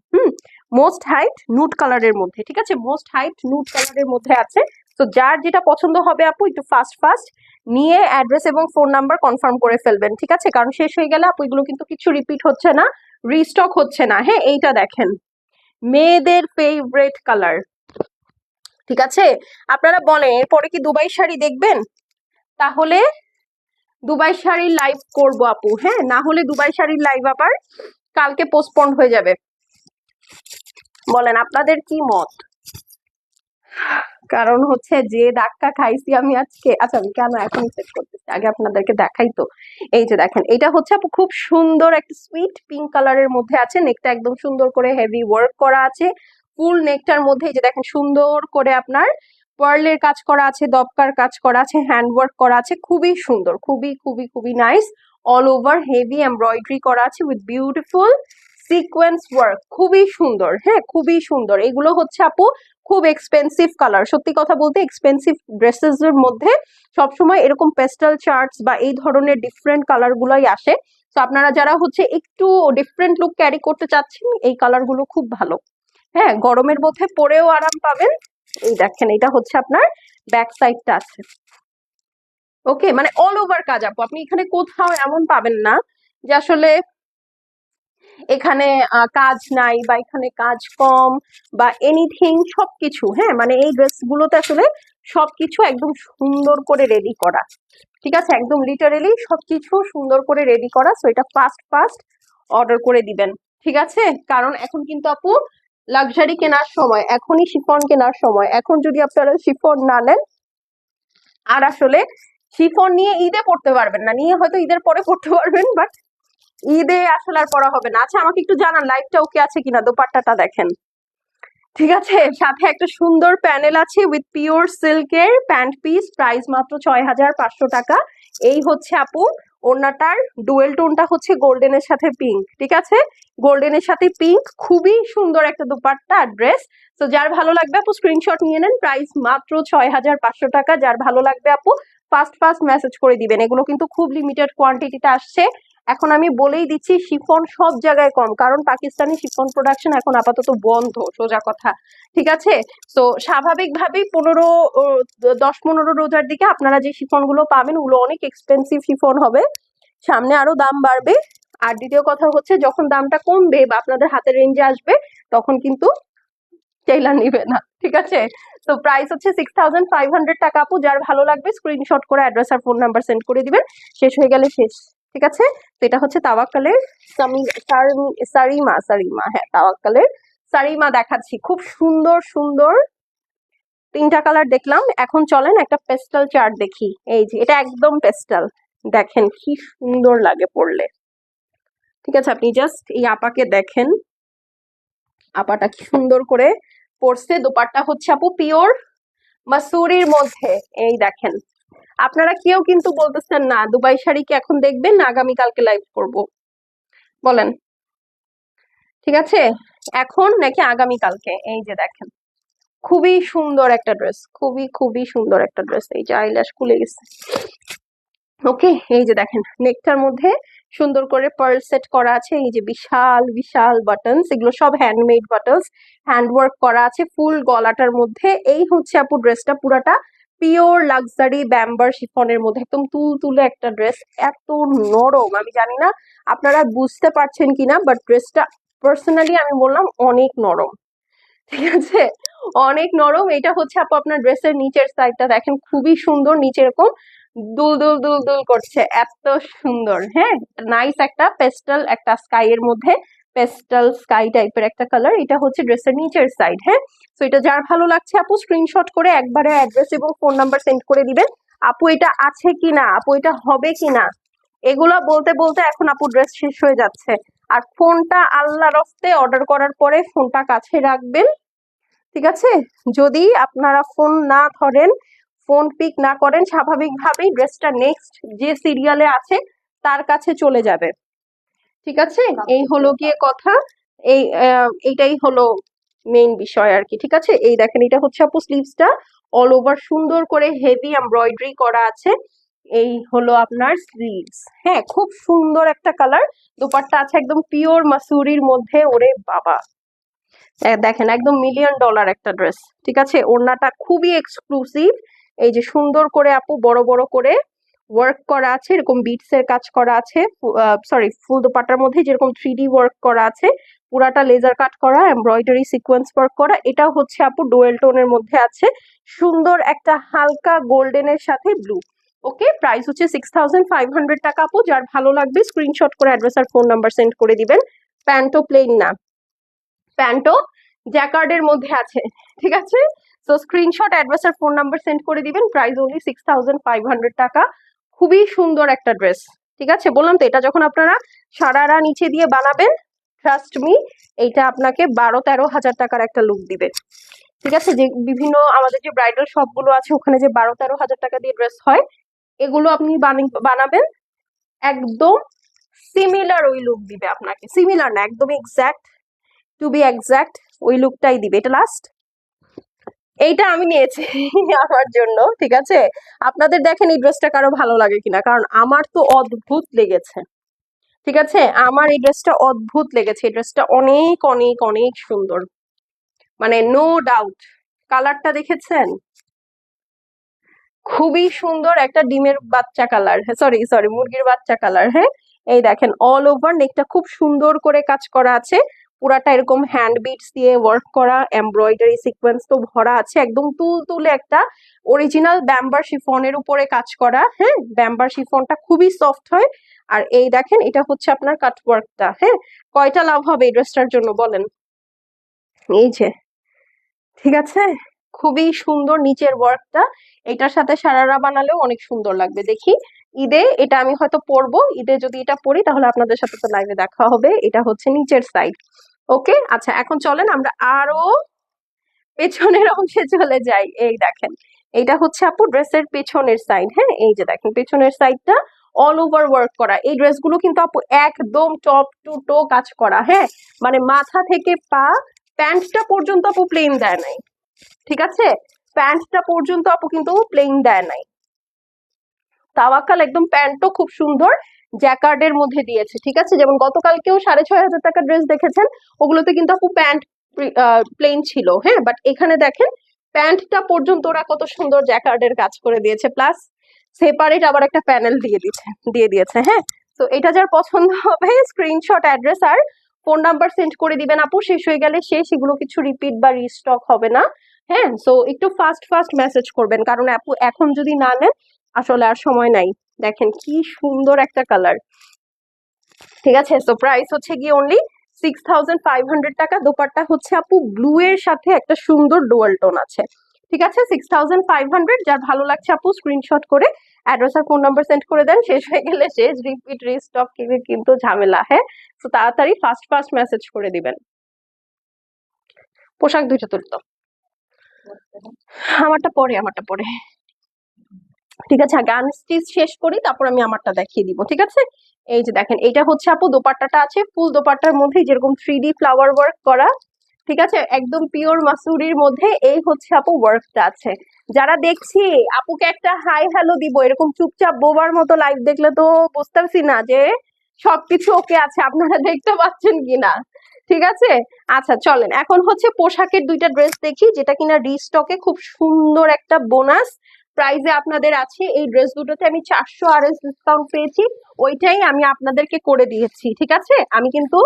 S1: মোস্ট হাইট নুট কালারের মধ্যে। ঠিক আছে, মোস্ট হাইট নুট কালারের মধ্যে আছে। তো যার যেটা পছন্দ হবে আপু একটু ফাস্ট ফাস্ট নিয়ে অ্যাড্রেস এবং ফোন নাম্বার কনফার্ম করে ফেলবেন। ঠিক আছে, কারণ শেষ হয়ে গেলে আপু এগুলো কিন্তু কিছু রিপিট হচ্ছে না, রিস্টক হচ্ছে না। হ্যাঁ, এইটা দেখেন, মেয়েদের ফেভারিট কালার। ঠিক আছে, আপনারা বলেন এরপরে কি দুবাই শাড়ি দেখবেন? তাহলে দুবাই শাড়ির লাইভ করব আপু। হ্যাঁ, না হলে দুবাই শাড়ির লাইভ আবার কালকে পোস্টপন্ড হয়ে যাবে। বলেন আপনাদের কি মত? কারণ হচ্ছে যে ধাক্কা খাইছি আমি আজকে। আচ্ছা, আমি কেন এখন সেট করতেছি, আগে আপনাদেরকে দেখাই তো। এই যে দেখেন, এটা হচ্ছে আপু খুব সুন্দর একটা সুইট পিঙ্ক কালারের মধ্যে আছে, নেকটা একদম সুন্দর করে হেভি ওয়ার্ক করা আছে। ফুল নেকটার মধ্যে এই যে দেখেন সুন্দর করে আপনার পার্লের কাজ করা আছে, দবকার কাজ করা আছে, হ্যান্ড ওয়ার্ক করা আছে, খুবই সুন্দর, খুবই খুবই খুবই nice. All over heavy embroidery করা আছে উইথ বিউটিফুল সিকোয়েন্স ওয়ার্ক, খুবই সুন্দর। হ্যাঁ, খুবই সুন্দর। এগুলো হচ্ছে আপু খুব এক্সপেন্সিভ কালার। সত্যি কথা বলতে এক্সপেন্সিভ ড্রেসেস এর মধ্যে সবসময় এরকম পেস্টাল চার্টস বা এই ধরনের ডিফারেন্ট কালার গুলোই আসে। তো আপনারা যারা হচ্ছে একটু ডিফারেন্ট লুক ক্যারি করতে চাচ্ছেন, এই কালার গুলো খুব ভালো। হ্যাঁ, গরমের মধ্যে পরেও আরাম পাবেন। এই দেখেন, এটা হচ্ছে আপনার ব্যাক সাইডটা আছে। ওকে, মানে অল ওভার কাজ আপু, আপনি এখানে কোথাও এমন পাবেন না যে আসলে এখানে কাজ নাই বা এখানে কাজ কম বা এনিথিং, সবকিছু। হ্যাঁ, মানে এই ড্রেস গুলোতে আসলে সবকিছু একদম সুন্দর করে রেডি করা, ঠিক আছে, একদম লিটারেলি সবকিছু সুন্দর করে রেডি করা। সো এটা ফাস্ট ফাস্ট অর্ডার করে দিবেন, ঠিক আছে? কারণ এখন কিন্তু আপু লাক্সারি কেনার সময়, এখনই শিফন কেনার সময়। এখন যদি আপনারা শিফন না নেন, আর আসলে শিফন নিয়ে ঈদে পড়তে পারবেন না, নিয়ে হয়তো ঈদের পরে পড়তে পারবেন, বাট ঈদে আসলে আর পড়া হবে না। আচ্ছা, আমাকে একটু জানান লাইভটা ওকে আছে কিনা, দোপাট্টাটা দেখেন, ঠিক আছে? সাথে একটা সুন্দর প্যানেল আছে উইথ পিওর সিল্কের প্যান্ট পিস, প্রাইস মাত্র 6,500 টাকা। এই হচ্ছে আপু ওড়নাটার ডুয়েল টোনটা হচ্ছে গোল্ডেনের সাথে পিঙ্ক, ঠিক আছে? গোল্ডেনের সাথে পিঙ্ক, খুবই সুন্দর একটা দুপাট্টা আর ড্রেস। তো যার ভালো লাগবে আপু স্ক্রিনশট নিয়ে নেন, প্রাইস মাত্র 6,500 টাকা। যার ভালো লাগবে আপু ফাস্ট ফাস্ট মেসেজ করে দিবেন, এগুলো কিন্তু খুব লিমিটেড কোয়ান্টিটিতে আসছে। এখন আমি বলেই দিচ্ছি, শিফন সব জায়গায় কম, কারণ পাকিস্তানি শিফন প্রোডাকশন এখন আপাতত বন্ধ, সোজা কথা, ঠিক আছে? তো স্বাভাবিকভাবেই 10-15 রোজার দিকে আপনারা যে শিফন গুলো পাবেন ওগুলো অনেক এক্সপেন্সিভ শিফন হবে, সামনে আরো দাম বাড়বে। আর দ্বিতীয় কথা হচ্ছে, যখন দামটা কমবে বা আপনাদের হাতের রেঞ্জে আসবে, তখন কিন্তু টেইলার নিবে না, ঠিক আছে? তো প্রাইস হচ্ছে 6,500 টাকা আপু। যার ভালো লাগবে স্ক্রিনশট করে অ্যাড্রেস আর ফোন নাম্বার সেন্ড করে দিবেন, শেষ হয়ে গেলে শেষ, ঠিক আছে? তো এটা হচ্ছে তাওয়াক্কালের সারিমা, সারিমা, হ্যাঁ তাওয়াক্কালের সারিমা দেখাচ্ছি। খুব সুন্দর সুন্দর 3টা কালার দেখলাম, এখন চলেন একটা পেস্টাল চার্ট দেখি। এই যে এটা একদম পেস্টাল, দেখেন কি সুন্দর লাগে পরলে, ঠিক আছে? আপনি জাস্ট এই আপাকে দেখেন, আপাটা কি সুন্দর করে পরছে। দোপাট্টা হচ্ছে আপু পিওর মাসুরির মধ্যে, এই দেখেন। আপনারা কেউ কিন্তু বলতেছেন না দুবাই শাড়ি কি এখন দেখবেন না আগামীকালকে লাইভ করব, বলেন, ঠিক আছে? এখন নাকি আগামীকালকে? এই যে দেখেন, খুবই সুন্দর একটা ড্রেস, খুবই খুবই সুন্দর একটা ড্রেস। এই যে আইল্যাশ খুলে গেছে, ওকে। এই যে দেখেন নেকটার মধ্যে সুন্দর করে পার্ল সেট করা আছে, এই যে বিশাল বিশাল বাটনস, এগুলো সব হ্যান্ডমেড বাটনস, হ্যান্ড ওয়ার্ক করা আছে ফুল গলাটার মধ্যে। এই হচ্ছে আপু ড্রেসটা পুরাটা পিওর লাক্সারি ব্যাম্বার শিফনের মধ্যে, একদম তুলতুলে একটা ড্রেস, এত নরম। আমি জানি না আপনারা বুঝতে পারছেন কিনা, বাট ড্রেসটা পার্সোনালি আমি বললাম অনেক নরম, ঠিক আছে? অনেক নরম। এটা হচ্ছে আপু আপনার ড্রেসের নিচের সাইডটা দেখেন, খুবই সুন্দর, নিচে এরকম দুল দুল দুল দুল করছে, এত সুন্দর। হ্যাঁ, নাইস একটা পেস্টাল, একটা স্কাই এর মধ্যে পেস্টাল স্কাই টাইপের একটা কালার। এটা হচ্ছে ড্রেসের নিচের সাইড। হ্যাঁ, তো এটা যার ভালো লাগছে আপু স্ক্রিনশট করে একবারে অ্যাড্রেস এবং ফোন নাম্বার সেন্ড করে দিবেন। আপু এটা আছে কিনা, আপু এটা হবে কিনা, এগুলা বলতে বলতে এখন আপু ড্রেস শেষ হয়ে যাচ্ছে। আর ফোনটা আল্লাহর হস্তে অর্ডার করার পরে ফোনটা কাছে রাখবেন, ঠিক আছে? যদি আপনারা ফোন না ধরেন, ফোন পিক না করেন, স্বাভাবিকভাবেই ড্রেসটা নেক্সট যে সিরিয়ালে আছে তার কাছে চলে যাবে, ঠিক আছে? এই হলো গিয়ে কথা, এইটাই হলো মেইন বিষয় আর কি, ঠিক আছে? এই দেখেন এটা হচ্ছে আপু স্লিভসটা অল ওভার সুন্দর করে হেভি এমব্রয়ডারি করা আছে। এই হলো আপনার স্লিভস, হ্যাঁ খুব সুন্দর একটা কালার। দোপাট্টা আছে একদম পিওর মাসুরির মধ্যে, ওরে বাবা, দেখেন একদম $1,000,000 একটা ড্রেস, ঠিক আছে? ওড়নাটা খুবই এক্সক্লুসিভ, এই যে সুন্দর করে আপু বড় বড় করে ওয়ার্ক করা আছে, এরকম বিটস এর কাজ করা আছে, সরি ফুল দোপাট্টার মধ্যে যেরকম 3D ওয়ার্ক করা আছে, পুরাটা লেজার কাট করা, এমব্রয়ডারি সিকোয়েন্স ওয়ার্ক করা। এটাও হচ্ছে আপু ডুয়েল টোনের মধ্যে আছে, সুন্দর একটা হালকা গোল্ডেনের সাথে ব্লু। ওকে, প্রাইস হচ্ছে 6,500 টাকা আপু। যার ভালো লাগবে স্ক্রিনশট করে অ্যাড্রেস আর ফোন নাম্বার সেন্ড করে দিবেন। প্যান্টও প্লেন না, প্যান্টও জ্যাকার্ডের মধ্যে আছে, ঠিক আছে? তো স্ক্রিনশট অ্যাড্রেস আর ফোন নাম্বার সেন্ড করে দিবেন, প্রাইস অনলি 6,500 টাকা। খুবই সুন্দর একটা ড্রেস, ঠিক আছে? বললাম তো, এটা যখন আপনারা সারারা নিচে দিয়ে বানাবেন, ট্রাস্ট মি, এইটা আপনাকে 12-13 হাজার টাকার একটা লুক দিবে, ঠিক আছে? যে বিভিন্ন আমাদের যে ব্রাইডাল শপ গুলো আছে ওখানে যে 12-13 হাজার টাকা দিয়ে ড্রেস হয়, এগুলো আপনি বানাবেন একদম সিমিলার ওই লুক দিবে আপনাকে, সিমিলার না একদম এক্সাক্ট, টু বি এক্সাক্ট ওই লুকটাই দিবে। এটা লাস্ট, এইটা আমি নিয়েছি আমার জন্য, ঠিক আছে? আপনাদের দেখেন এই ড্রেসটা কারো ভালো লাগে কিনা, কারণ আমার তো অদ্ভুত লেগেছে, ঠিক আছে? আমার এই ড্রেসটা অদ্ভুত লেগেছে, এই ড্রেসটা অনেক অনেক অনেক সুন্দর, মানে নো ডাউট। কালারটা দেখেছেন, খুবই সুন্দর একটা ডিমের বাচ্চা কালার, সরি সরি মুরগির বাচ্চা কালার। হ্যাঁ, এই দেখেন অল ওভার নেকটা খুব সুন্দর করে কাজ করা আছে, পুরাটা এরকম হ্যান্ড বিটস দিয়ে ওয়ার্ক করা, এমব্রয়ডারি সিকোয়েন্স তো ভরা আছে, একদম তুলতুলে একটা অরিজিনাল ব্যাম্বার শিফনের উপরে কাজ করা। হ্যাঁ, ব্যাম্বার শিফনটা খুবই সফট হয়। আর এই দেখেন এটা হচ্ছে আপনার কাটওয়ার্কটা। হ্যাঁ, কয়টা লাভ হবে এই ড্রেসটার জন্য বলেন? এই যে, ঠিক আছে, খুবই সুন্দর নিচের ওয়ার্কটা, এটার সাথে সারারা বানালেও অনেক সুন্দর লাগবে। দেখি ঈদে এটা আমি হয়তো পরবো, ঈদে যদি এটা পরি তাহলে আপনাদের সাথে তো লাইভে দেখা হবে। এটা হচ্ছে নিচের সাইড। ওকে, আচ্ছা এখন চলেন আমরা আরো পেছনের অংশে চলে যাই। এই দেখেন এইটা হচ্ছে আপু ড্রেসের পেছনের সাইড। হ্যাঁ, এই যে দেখেন পেছনের সাইডটা অল ওভার ওয়ার্ক করা। এই ড্রেসগুলো কিন্তু আপু একদম টপ টু টো কাজ করা। হ্যাঁ, মানে মাথা থেকে পা, প্যান্টটা পর্যন্ত আপু প্লেন দেয় নাই। ঠিক আছে, প্যান্টটা পর্যন্ত আপু কিন্তু প্লেন দেয় নাই। তাওয়াক্কাল একদম প্যান্টও খুব সুন্দর জ্যাকার্ডের মধ্যে দিয়েছে। ঠিক আছে, যেমন গতকালকেও 6,500 টাকা ড্রেস দেখেছেন, ওগুলোতে কিন্তু আপু প্যান্ট প্লেন ছিল। হ্যাঁ, বাট এখানে দেখেন প্যান্টটা পর্যন্ত ওরা কত সুন্দর জ্যাকার্ডের কাজ করে দিয়েছে, প্লাস সেপারেট আবার একটা প্যানেল দিয়ে দিয়েছে। হ্যাঁ, তো এটা যার পছন্দ হবে স্ক্রিনশট, অ্যাড্রেস আর ফোন নাম্বার সেন্ড করে দিবেন আপু। শেষ হয়ে গেলে শেষ, এগুলো কিছু রিপিট বা রিস্টক হবে না। হ্যাঁ, সো একটু ফাস্ট ফাস্ট মেসেজ করবেন, কারণ আপু এখন যদি না নেন আসলে আর সময় নাই। দেখেন কি সুন্দর একটা কালার। ঠিক আছে, তো প্রাইস হচ্ছে গিয়ে অনলি 6,500 টাকা। দোপাট্টা হচ্ছে আপু ব্লু এর সাথে একটা সুন্দর ডুয়াল টোন আছে। ঠিক আছে, 6,500। যার ভালো লাগছে আপু স্ক্রিনশট করে অ্যাড্রেস আর ফোন নাম্বার সেন্ড করে দেন। শেষ হয়ে গেলে শেষ, রিপিট রিস্টক কিন্তু ঝামেলা। হ্যাঁ, তো তাড়াতাড়ি ফাস্ট ফাস্ট মেসেজ করে দিবেন। পোশাক দুইটা তুলতো, আমারটা পরে। ঠিক আছে, গান স্টিচ শেষ করি তারপর আমি আমারটা দেখিয়ে দিব। ঠিক আছে, এই যে দেখেন এইটা হচ্ছে আপু দোপাট্টাটা আছে, ফুল দোপাট্টার মধ্যে যেরকম 3D ফ্লাওয়ার ওয়ার্ক করা। ঠিক আছে, একদম পিওর মাসুরির মধ্যে এই হচ্ছে আপু ওয়ার্কটা আছে। যারা দেখছি আপুকে একটা হাই হ্যালো দিব, এরকম চুপচাপ বোবার মতো লাইভ দেখলে তো বুঝতেছি না যে সবকিছু ওকে আছে, আপনারা দেখতে পাচ্ছেন কিনা। ঠিক আছে, আচ্ছা চলেন এখন হচ্ছে পোশাকের দুইটা ড্রেস দেখি, যেটা কিনা রিস্টকে খুব সুন্দর একটা বোনাস প্রাইজে আপনাদের আছে। এই ড্রেস দুটোতে আমি 400 RS ডিসকাউন্ট পেয়েছি, ওইটাই আমি আপনাদেরকে করে দিয়েছি। ঠিক আছে, আমি কিন্তু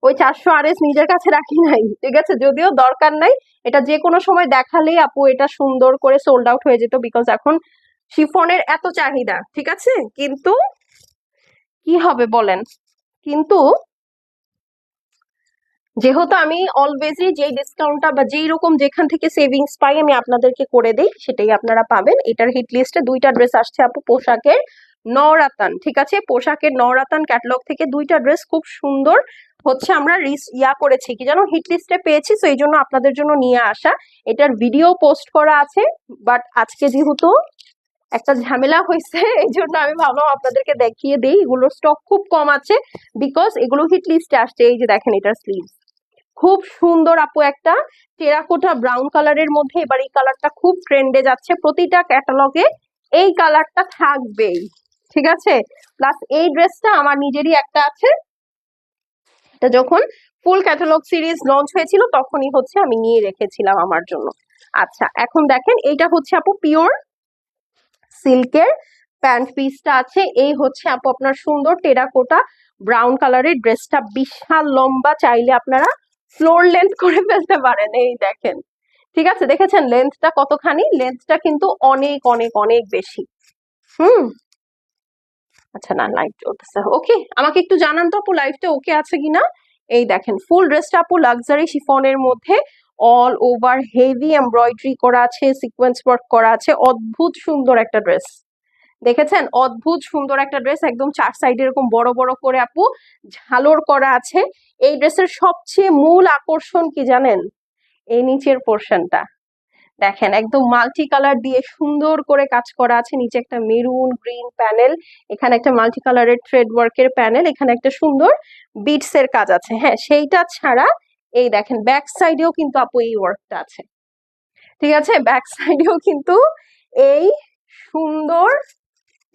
S1: ওই 400 RS নিজের কাছে রাখি নাই। ঠিক আছে, যদিও দরকার নাই, এটা যে কোনো সময় দেখালেই আপু এটা সুন্দর করে সোল্ড আউট হয়ে যেত, বিকজ এখন শিফনের এত চাহিদা। ঠিক আছে, কিন্তু কি হবে বলেন, কিন্তু যেহেতু আমি অলওয়েজই যেই ডিসকাউন্টটা বা যেই রকম যেখান থেকে সেভিংস পাই আমি আপনাদেরকে করে দেই, সেটাই আপনারা পাবেন। এটার হিট লিস্টে দুইটা ড্রেস আসছে আপু পোশাকের নওরাতান। ঠিক আছে, পোশাকের নওরাতান ক্যাটালগ থেকে দুইটা ড্রেস খুব সুন্দর হচ্ছে আমরা করেছি কি জানো, হিট লিস্টে পেয়েছি, তো এই জন্য আপনাদের জন্য নিয়ে আসা। এটার ভিডিও পোস্ট করা আছে, বাট আজকে যেহেতু একটা ঝামেলা হয়েছে এই জন্য আমি ভাবলাম আপনাদেরকে দেখিয়ে দিই। এগুলোর স্টক খুব কম আছে, বিকজ এগুলো হিট লিস্টে আসছে। এই যে দেখেন এটার স্লিভ খুব সুন্দর আপু, একটা টেরাকোটা ব্রাউন কালারের মধ্যে। এবার এই কালারটা খুব ট্রেন্ডে যাচ্ছে, প্রতিটা ক্যাটালগে এই কালারটা থাকবেই। ঠিক আছে, প্লাস এই ড্রেসটা আমার নিজেরই একটা আছে, এটা যখন ফুল ক্যাটালগ সিরিজ লঞ্চ হয়েছিল তখনই হচ্ছে আমি নিয়ে রেখেছিলাম আমার জন্য। আচ্ছা এখন দেখেন এইটা হচ্ছে আপু পিওর সিল্কের প্যান্ট পিসটা আছে। এই হচ্ছে আপু আপনার সুন্দর টেরাকোটা ব্রাউন কালারের ড্রেসটা, বিশাল লম্বা, চাইলে আপনারা ফ্লোর লেন্থ করে ফেলতে পারেন। এই দেখেন, ঠিক আছে, দেখেছেন লেন্থটা কতখানি, লেন্থটা কিন্তু অনেক অনেক অনেক বেশি। হুম, আচ্ছা না লাইভ চলতেছে, ওকে, আমাকে একটু জানান তো আপু লাইভটা ওকে আছে কিনা। এই দেখেন ফুল ড্রেসটা আপু লাক্সারি শিফনের মধ্যে অল ওভার হেভি এমব্রয়ডারি করা আছে, সিকোয়েন্স ওয়ার্ক করা আছে, অদ্ভুত সুন্দর একটা ড্রেস। দেখেছেন, অদ্ভুত সুন্দর একটা ড্রেস, একদম চার সাইডে এরকম বড় বড় করে আপু ঝালর করা আছে। এই ড্রেসের সবচেয়ে মূল আকর্ষণ কি জানেন, এই নিচের পোর্শনটা দেখেন, একদম মাল্টি কালার দিয়ে সুন্দর করে কাজ করা আছে। নিচে একটা মেরুন গ্রিন প্যানেল, এখানে একটা মাল্টি কালারের থ্রেড ওয়ার্কের প্যানেল, এখানে একটা সুন্দর বিটস এর কাজ আছে। হ্যাঁ, সেইটা ছাড়া এই দেখেন ব্যাক সাইডেও কিন্তু আপু এই ওয়ার্কটা আছে। ঠিক আছে, ব্যাক সাইডেও কিন্তু এই সুন্দর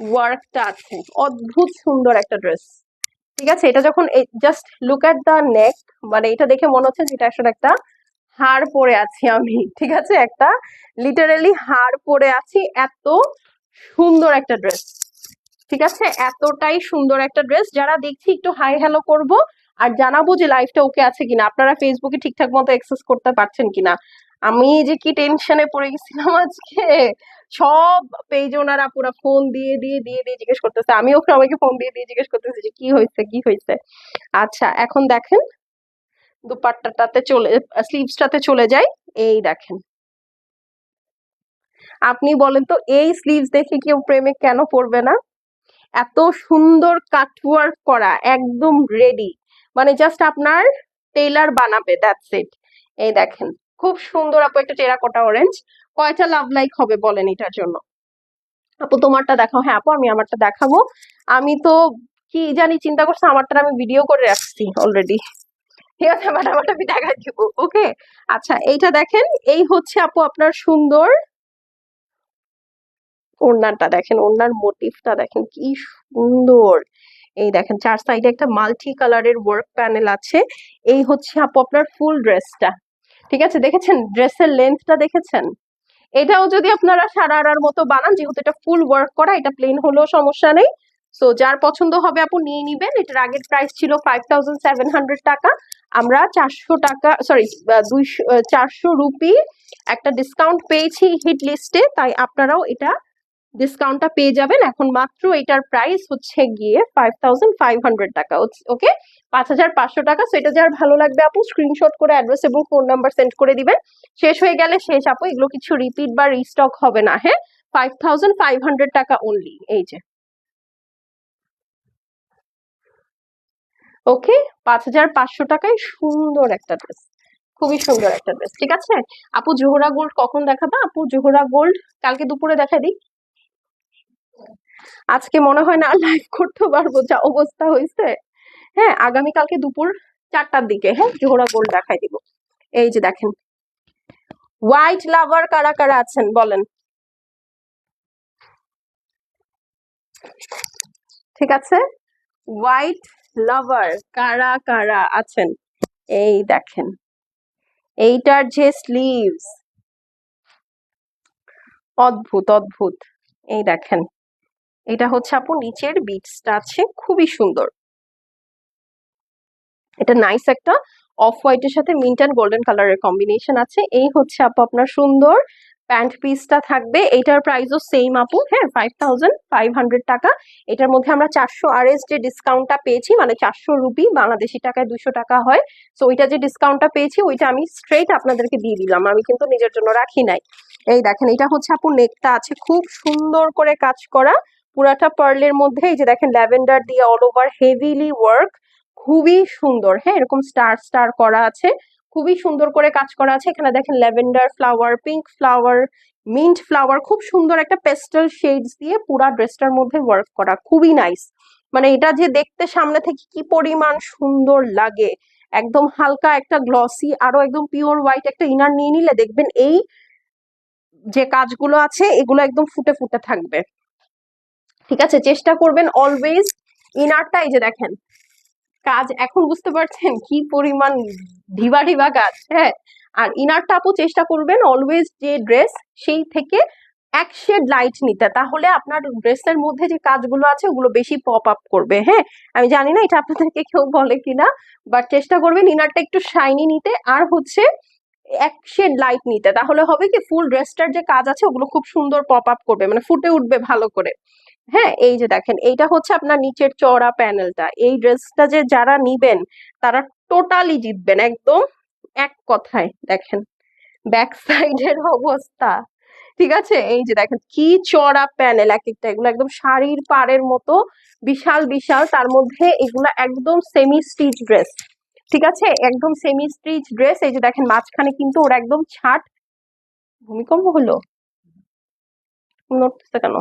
S1: ওয়ার্কটা আছে, অদ্ভুত সুন্দর একটা ড্রেস। ঠিক আছে, এটা যখন জাস্ট লুক এট দা নেক, মানে এটা দেখে মনে হচ্ছে যেটা আসলে একটা হার পরে আছি আমি, ঠিক আছে, একটা লিটারালি হার পরে আছি। এত সুন্দর একটা ড্রেস, ঠিক আছে, এতটাই সুন্দর একটা ড্রেস। যারা দেখছি একটু হাই হ্যালো করব আর জানাবো যে লাইফটা ওকে আছে কিনা, আপনারা ফেসবুকে ঠিকঠাক মতো অ্যাক্সেস করতে পারছেন কিনা। আমি যে কি টেনশনে পড়ে গেছিলাম আজকে, সব পেজ ওনারা পুরো ফোন দিয়ে দিয়ে দিয়ে দিয়ে জিজ্ঞেস করতেছে, আমিও সবাইকে ফোন দিয়ে দিয়ে জিজ্ঞেস করতেছি যে কি হয়েছে কি হয়েছে। আচ্ছা এখন দেখেন দুপাট্টাটাতে চলে, স্লিভসটাতে চলে যাই। এই দেখেন, আপনি বলেন তো এই স্লিভস দেখে কেউ প্রেমে কেন পড়বে না? এত সুন্দর কাটওয়ার্ক করা, একদম রেডি, মানে জাস্ট আপনার টেইলার বানাবে, দ্যাটস ইট। এই দেখেন খুব সুন্দর আপু, একটা টেরাকোটা অরেঞ্জ। কয়টা লাভ লাইক হবে বলেন এটার জন্য? আপু তোমারটা দেখাও। হ্যাঁ আপু আমি আমারটা দেখাবো। আমি তো কি জানি চিন্তা করছি, আমারটা আমি ভিডিও করে রাখছি অলরেডি, ঠিক আছে, বাট আমারটা আমি দেখাই দিব। ওকে, আচ্ছা এইটা দেখেন, এই হচ্ছে আপু আপনার সুন্দর ওড়নাটা দেখেন, ওড়নার মোটিভটা দেখেন কি সুন্দর। এই দেখেন চার সাইডে একটা মাল্টি কালারের ওয়ার্ক প্যানেল আছে। এই হচ্ছে আপু আপনার ফুল ড্রেসটা, ঠিক আছে, দেখেছেন ড্রেসের লেন্থটা দেখেছেন? এটাও যদি আপনারা সারারার মতো বানান, যেহেতু এটা ফুল ওয়ার্ক করা, এটা প্লেন হলেও সমস্যা নেই। সো যার পছন্দ হবে আপু নিয়ে নিবেন। এটার আগের প্রাইস ছিল 5700 টাকা, আমরা 400 টাকা, সরি 400 রুপি একটা ডিসকাউন্ট পেয়েছি হিট লিস্টে, তাই আপনারাও এটা ডিসকাউন্টটা পেয়ে যাবেন। এখন মাত্র এটার প্রাইস হচ্ছে গিয়ে 5500 টাকা। ওকে, 5500 টাকা। সেটা যার ভালো লাগবে আপু স্ক্রিনশট করে অ্যাড্রেস এবং ফোন নাম্বার সেন্ড করে দিবেন। শেষ হয়ে গেলে শেষ আপু, এগুলো কিছু রিপিট বা রিস্টক হবে না। হ্যাঁ, 5500 টাকা অনলি। এই যে ওকে, 5500 টাকায় সুন্দর একটা ড্রেস, খুবই সুন্দর একটা ড্রেস, ঠিক আছে। আপু জোহরা গোল্ড কখন দেখাবা? আপু জোহরা গোল্ড কালকে দুপুরে দেখাই দিই। আজকে মনে হয় না আর লাইভ করতে পারবো, যা অবস্থা হয়েছে। হ্যাঁ, আগামীকালকে দুপুর 4টার দিকে হ্যাঁ জোহরা গোল্ড দেখাই দিব। এই যে দেখেন, হোয়াইট লাভার কারা কারা আছেন বলেন? ঠিক আছে, হোয়াইট লাভার কারা কারা আছেন? এই দেখেন, এইটার যে স্লিভস, অদ্ভুত অদ্ভুত। এই দেখেন, এটা হচ্ছে আপু নিচের বিটসটা আছে, খুবই সুন্দর। এটা নাইস একটা অফ হোয়াইটের সাথে মিন্ট অ্যান্ড গোল্ডেন কালারের কম্বিনেশন আছে। এই হচ্ছে আপু আপনার সুন্দর প্যান্ট পিসটা থাকবে। এটার প্রাইসও সেম আপু, হ্যাঁ 5500 টাকা। এটার মধ্যে আমরা 400 যে ডিসকাউন্টটা পেয়েছি, মানে 400 রুপি বাংলাদেশি টাকায় 200 টাকা হয়। সো ওইটা যে ডিসকাউন্টটা পেয়েছি ওইটা আমি স্ট্রেট আপনাদেরকে দিয়ে দিলাম, আমি কিন্তু নিজের জন্য রাখি নাই। এই দেখেন, এটা হচ্ছে আপু নেকটা আছে খুব সুন্দর করে কাজ করা, পুরাটা পার্লের মধ্যে। এই যে দেখেন ল্যাভেন্ডার দিয়ে অল ওভার হেভিলি ওয়ার্ক, খুবই সুন্দর। হ্যাঁ, এরকম স্টার স্টার করা আছে, খুবই সুন্দর করে কাজ করা আছে। এখানে দেখেন lavender flower, pink flower, mint flower, খুব সুন্দর একটা পেস্টেল শেডস দিয়ে পুরা ড্রেসটার মধ্যে ওয়ার্ক করা, খুবই নাইস। মানে এটা যে দেখতে সামনে থেকে কি পরিমাণ সুন্দর লাগে, একদম হালকা একটা গ্লসি, আরো একদম পিওর হোয়াইট একটা ইনার নিয়ে নিলে দেখবেন এই যে কাজগুলো আছে এগুলো একদম ফুটে ফুটে থাকবে। ঠিক আছে, চেষ্টা করবেন অলওয়েজ ইনারটা, এই যে দেখেন কাজ এখন বুঝতে পারছেন কি পরিমাণ ঢিবা ঢিবা কাজ। হ্যাঁ, আর ইনারটা আপু চেষ্টা করবেন অলওয়েজ যে ড্রেস সেই থেকে এক শেড লাইট নিতে, তাহলে আপনার ড্রেসের মধ্যে যে কাজগুলো আছে ওগুলো বেশি পপ আপ করবে। হ্যাঁ, আমি জানি না এটা আপনাদেরকে কেউ বলে কিনা, বাট চেষ্টা করবেন ইনারটা একটু শাইনি নিতে, আর হচ্ছে এক শেড লাইট নিতে, তাহলে হবে কি ফুল ড্রেসটার যে কাজ আছে ওগুলো খুব সুন্দর পপ আপ করবে, মানে ফুটে উঠবে ভালো করে। হ্যাঁ, এই যে দেখেন এইটা হচ্ছে আপনার নিচের চওড়া প্যানেলটা। এই ড্রেসটা যে যারা নিবেন তারা টোটালি জিতবেন একদম, এক কথায়। দেখেন ব্যাক সাইডের অবস্থা, ঠিক আছে, এই যে দেখেন কি চওড়া প্যানেল এক একটা, এগুলো একদম শাড়ির পাড়ের মতো বিশাল বিশাল, তার মধ্যে এগুলো একদম সেমি স্টিচ ড্রেস, ঠিক আছে, একদম সেমি স্টিচ ড্রেস। এই যে দেখেন মাঝখানে কিন্তু ওরা একদম ছাট। ভূমিকম্প হলো, নড়তেছে কেন?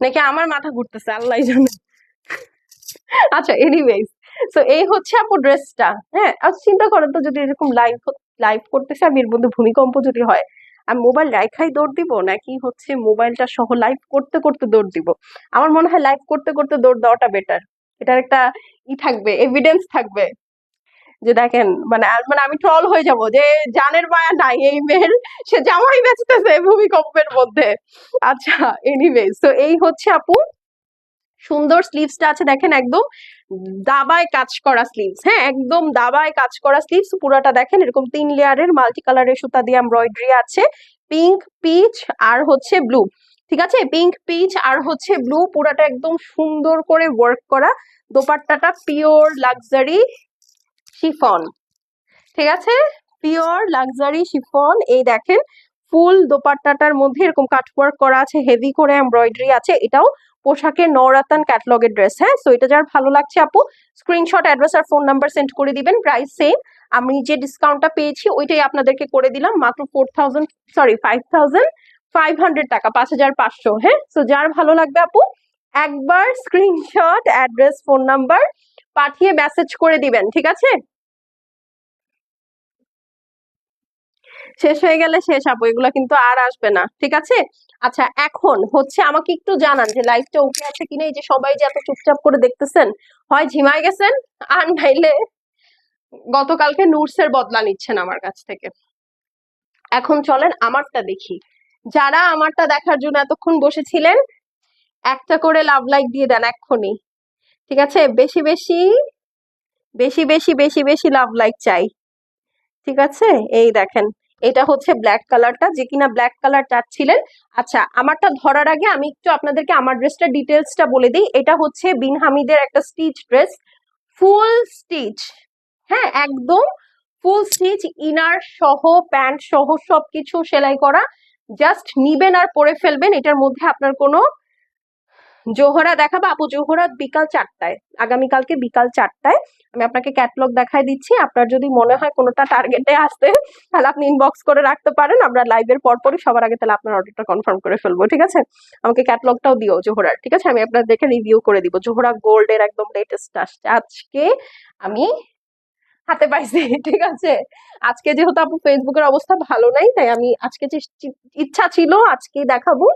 S1: নাকি আমার মাথা ঘুরতেছে, আল্লাহ জানে। আচ্ছা এনিওয়েজ, তো এই হচ্ছে আপু ড্রেসটা। হ্যাঁ, আর চিন্তা করেন তো যদি এরকম লাইভ লাইভ করতেছে আমি, এর মধ্যে ভূমিকম্প যদি হয়, আমি মোবাইল রাখাই দৌড় দিব নাকি হচ্ছে মোবাইলটা সহ লাইভ করতে করতে দৌড় দিব? আমার মনে হয় লাইভ করতে করতে দৌড় দেওয়াটা বেটার, এটার একটা ই থাকবে, এভিডেন্স থাকবে। যে দেখেন মানে মানে আমি ট্রল হয়ে যাব যে জানের মায়া নাই এই মেয়ের, সে জামাই বেচতেছে ভূমিকম্পের মধ্যে। আচ্ছা এনিওয়েজ, তো এই হচ্ছে আপু সুন্দর স্লিভসটা আছে দেখেন, একদম দাবায় কাজ করা স্লিভস, হ্যাঁ একদম দাবায় কাজ করা স্লিভস পুরোটা দেখেন, এরকম 3 লেয়ারের মাল্টি কালারের সুতা দিয়ে এমব্রয়ডারি আছে, পিঙ্ক পিচ আর হচ্ছে ব্লু, ঠিক আছে পিঙ্ক পিচ আর হচ্ছে ব্লু, পুরাটা একদম সুন্দর করে ওয়ার্ক করা। দোপাট্টাটা পিওর লাক্সারি শিফন, ঠিক আছে পিওর লাক্সারি শিফন। এই দেখেন ফুল দোপাট্টাটার মধ্যে এরকম কাটওয়ার্ক করা আছে, হেভি করে এমব্রয়ডারি আছে, এটাও পোশাকের নওরাতান ক্যাটালগের ড্রেস। হ্যাঁ, সো এটা যার ভালো লাগছে আপু স্ক্রিনশট, অ্যাড্রেস আর ফোন নাম্বার সেন্ড করে দিবেন। প্রাইস সেম, আমি যে ডিসকাউন্টটা পেয়েছি ওইটাই আপনাদেরকে করে দিলাম মাত্র 5500 টাকা, 5500। হ্যাঁ, সো যার ভালো লাগবে আপু একবার স্ক্রিনশট, অ্যাড্রেস, ফোন নাম্বার পাঠিয়ে মেসেজ করে দিবেন, ঠিক আছে। শেষ হয়ে গেলে শেষ আপু, এগুলো কিন্তু আর আসবে না, ঠিক আছে। আচ্ছা এখন হচ্ছে আমাকে একটু জানান যে লাইভটা ওকে আছে কিনা, এই যে সবাই যে এত চুপচাপ করে দেখতেছেন, হয় ঝিমায় গেছেন আর নাইলে গতকালকে নুটসের বদলা নিচ্ছেন আমার কাছ থেকে। এখন চলেন আমারটা দেখি, যারা আমারটা দেখার জন্য এতক্ষণ বসেছিলেন একটা করে লাভ লাইক দিয়ে দেন এক্ষুনি, ঠিক আছে, বেশি বেশি বেশি বেশি বেশি বেশি লাভ লাইক চাই, ঠিক আছে। এই দেখেন এটা হচ্ছে ব্ল্যাক কালারটা, যে কিনা ব্ল্যাক কালার চাচ্ছিলেন। আচ্ছা আমারটা ধরার আগে আমি একটু আপনাদেরকে আমার ড্রেসটা ডিটেলসটা বলে দিই। এটা হচ্ছে বিন হামিদের একটা স্টিচ ড্রেস, ফুল স্টিচ, হ্যাঁ একদম ফুল স্টিচ, ইনার সহ প্যান্ট সহ সবকিছু সেলাই করা, জাস্ট নিবেন আর পরে ফেলবেন। এটার মধ্যে আপনার কোনো জোহরা দেখাবো আপু, জোহরা বিকাল 4টায়, আগামীকালকে বিকাল 4টায় আমি আপনাকে ক্যাটালগ দেখাই দিচ্ছি। আপনার যদি মনে হয় কোনোটা টার্গেটে আসতে তাহলে আপনি ইনবক্স করে রাখতে পারেন, আমরা লাইভের পরপরই সবার আগে তাহলে আপনার অর্ডারটা কনফার্ম করে ফেলবো, ঠিক আছে। আমাকে ক্যাটালগটাও দিও জোহরার, ঠিক আছে, আমি আপনার দেখে রিভিউ করে দিব। জোহরা গোল্ডের একদম লেটেস্ট আসছে আজকে, আমি হাতে পাইছি, ঠিক আছে। আজকে যেহেতু আপু ফেসবুকের অবস্থা ভালো নাই, তাই আমি আজকে ইচ্ছা ছিল আজকে দেখাবো,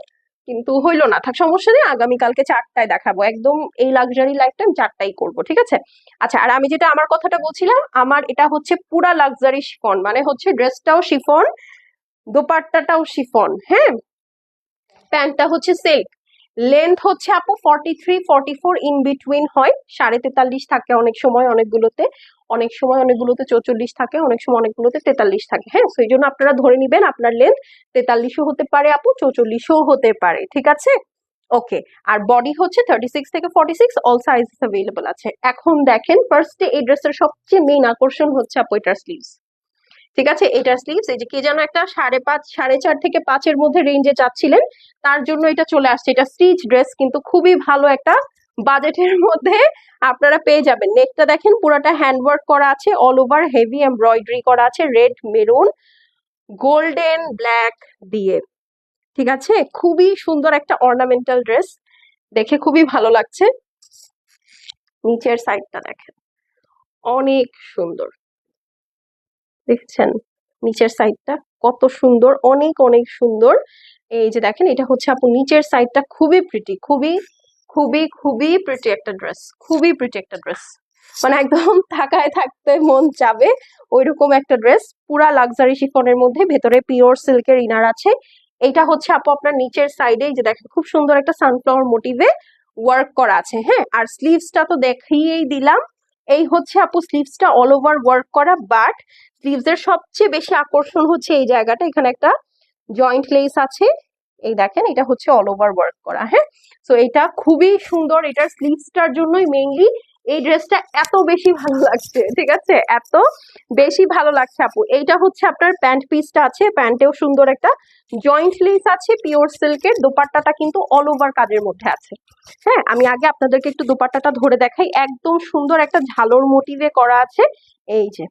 S1: কিন্তু হইলো না, থাক সমস্যা নেই, আগামীকালকে 4টায় দেখাবো, একদম এই লাক্সারি লাইফটা আমি 4টায় করবো, ঠিক আছে। আচ্ছা আর আমি যেটা আমার কথাটা বলছিলাম, আমার এটা হচ্ছে পুরা লাক্সারি শিফন, মানে হচ্ছে ড্রেসটাও শিফন, দোপাট্টাটাও শিফন, হ্যাঁ প্যান্টটা হচ্ছে সিল্ক, লেন্থ হচ্ছে আপু 43-44 ইন বিটুইন হয়, 43.5 থাকে অনেক সময় অনেকগুলোতে, অনেক সময় অনেকগুলোতে 44 থাকে, অনেক সময় অনেকগুলোতে 43 থাকে। হ্যাঁ, সেই জন্য আপনারা ধরে নিবেন আপনার লেন্থ 43ও হতে পারে আপু, 44ও হতে পারে, ঠিক আছে। ওকে, আর বডি হচ্ছে 36 থেকে 46, অল সাইজেস অ্যাভেলেবল আছে। এখন দেখেন ফার্স্টে এই ড্রেসের সবচেয়ে মেইন আকর্ষণ হচ্ছে আপু এটার স্লিভস, ঠিক আছে। এটার স্লিভস এই যে কে যেন একটা 5.5 4.5 থেকে 5-এর মধ্যে রেঞ্জে চাচ্ছিলেন, তার জন্য এটা চলে আসছে। এটা স্টিচ ড্রেস কিন্তু খুবই ভালো একটা বাজেটের মধ্যে আপনারা পেয়ে যাবেন। নেকটা দেখেন পুরোটা হ্যান্ডওয়ার্ক করা আছে, অল ওভার হেভি এমব্রয়ডারি করা আছে, রেড মেরুন গোল্ডেন ব্ল্যাক দিয়ে, ঠিক আছে, খুবই সুন্দর একটা অর্নামেন্টাল ড্রেস, দেখে খুবই ভালো লাগছে। নিচের সাইডটা দেখেন অনেক সুন্দর, দেখছেন নিচের সাইডটা কত সুন্দর, অনেক অনেক সুন্দর। এই যে দেখেন এটা হচ্ছে আপু নিচের সাইডটা, খুবই প্রিটি, খুবই খুবই খুবই প্রিটি একটা ড্রেস, খুবই প্রিটি একটা ড্রেস, মানে একদম তাকায় থাকতে মন চাবে ওইরকম একটা ড্রেস, পুরা লাক্সারি শিফনের মধ্যে, ভেতরে পিওর সিল্কের ইনার আছে। এইটা হচ্ছে আপু আপনার নিচের সাইডে, যে দেখেন খুব সুন্দর একটা সানফ্লাওয়ার মোটিভে ওয়ার্ক করা আছে। হ্যাঁ, আর স্লিভসটা তো দেখিয়েই দিলাম, এই হচ্ছে আপু স্লিভসটা অল ওভার ওয়ার্ক করা, বাট স্লিভস এর সবচেয়ে বেশি আকর্ষণ হচ্ছে এই জায়গাটা, এখানে একটা জয়েন্ট লেস আছে, এই দেখেন এটা হচ্ছে অল ওভার ওয়ার্ক করা। হ্যাঁ, তো এটা খুবই সুন্দর, এটার স্লিভসটার জন্যই মেইনলি এই ড্রেসটা এত বেশি ভালো লাগছে, ঠিক আছে, এত বেশি ভালো লাগছে আপু। এইটা হচ্ছে আপনার প্যান্ট পিসটা আছে, প্যান্টেও সুন্দর একটা জয়েন্ট লেস আছে, পিওর সিল্কের, দোপাট্টাটা কিন্তু অল ওভার কাজের মধ্যে আছে। হ্যাঁ, আমি আগে আপনাদেরকে একটু দোপাট্টাটা ধরে দেখাই, একদম সুন্দর একটা ঝালর মোটিভে করা আছে, এই যে,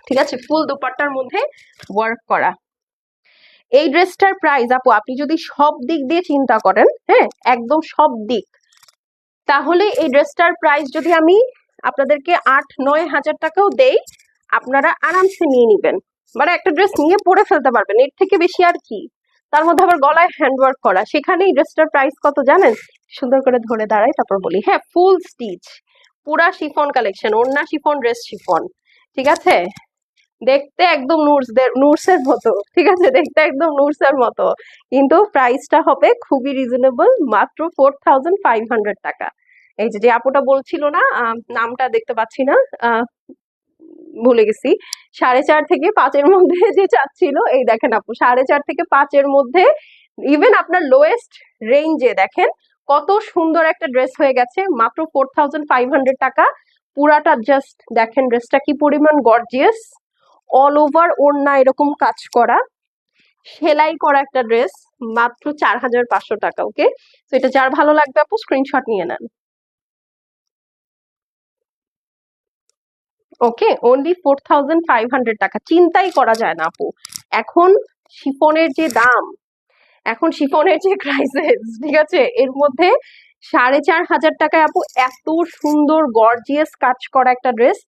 S1: ঠিক আছে, ফুল দোপাট্টার মধ্যে ওয়ার্ক করা। এই ড্রেসটার প্রাইস আপু আপনি যদি সব দিক দিয়ে চিন্তা করেন, হ্যাঁ একদম সব দিক, তাহলে এই ড্রেসটার প্রাইস যদি আমি আপনাদেরকে 8-9 হাজার টাকাও দেই, আপনারা আরামসে নিয়ে নিবেন, মানে একটা ড্রেস নিয়ে পরে ফেলতে পারবেন, এর থেকে বেশি আর কি। তার মধ্যে আবার গলায় হ্যান্ডওয়ার্ক করা, সেখানে এই ড্রেসটার প্রাইস কত জানেন, সুন্দর করে ধরে দাঁড়াই তারপর বলি। হ্যাঁ, ফুল স্টিচ, পুরা শিফন কালেকশন, ওড়না শিফন, ড্রেস শিফন, ঠিক আছে? দেখতে একদম নুডসের মতো, ঠিক আছে, দেখতে একদম নুডসের মতো, কিন্তু প্রাইসটা হবে খুবই রিজনেবল, মাত্র 4500 টাকা। এই যে আপুটা বলছিল না, নামটা দেখতে পাচ্ছি না, ভুলে গেছি, 4.5 থেকে 5-এর মধ্যে যে চাচ্ছিল, এই দেখেন আপু 4.5 থেকে 5-এর মধ্যে, ইভেন আপনার লোয়েস্ট রেঞ্জে দেখেন কত সুন্দর একটা ড্রেস হয়ে গেছে, মাত্র 4500 টাকা। পুরাটা জাস্ট দেখেন ড্রেসটা কি পরিমাণ গর্জিয়াস, অল ওভার ওড়না এরকম কাজ করা, সেলাই করা একটা ড্রেস, মাত্র 4500 টাকা। ওকে, তো এটা যার ভালো লাগবে আপু স্ক্রিনশট নিয়ে নেন। ওকে, অনলি 4500 টাকা, চিন্তাই করা যায় না আপু। এখন শিফনের যে দাম, এখন শিফনের যে ক্রাইসিস, ঠিক আছে, এর মধ্যে 4500 টাকায় আপু এত সুন্দর গর্জিয়াস কাজ করা একটা ড্রেস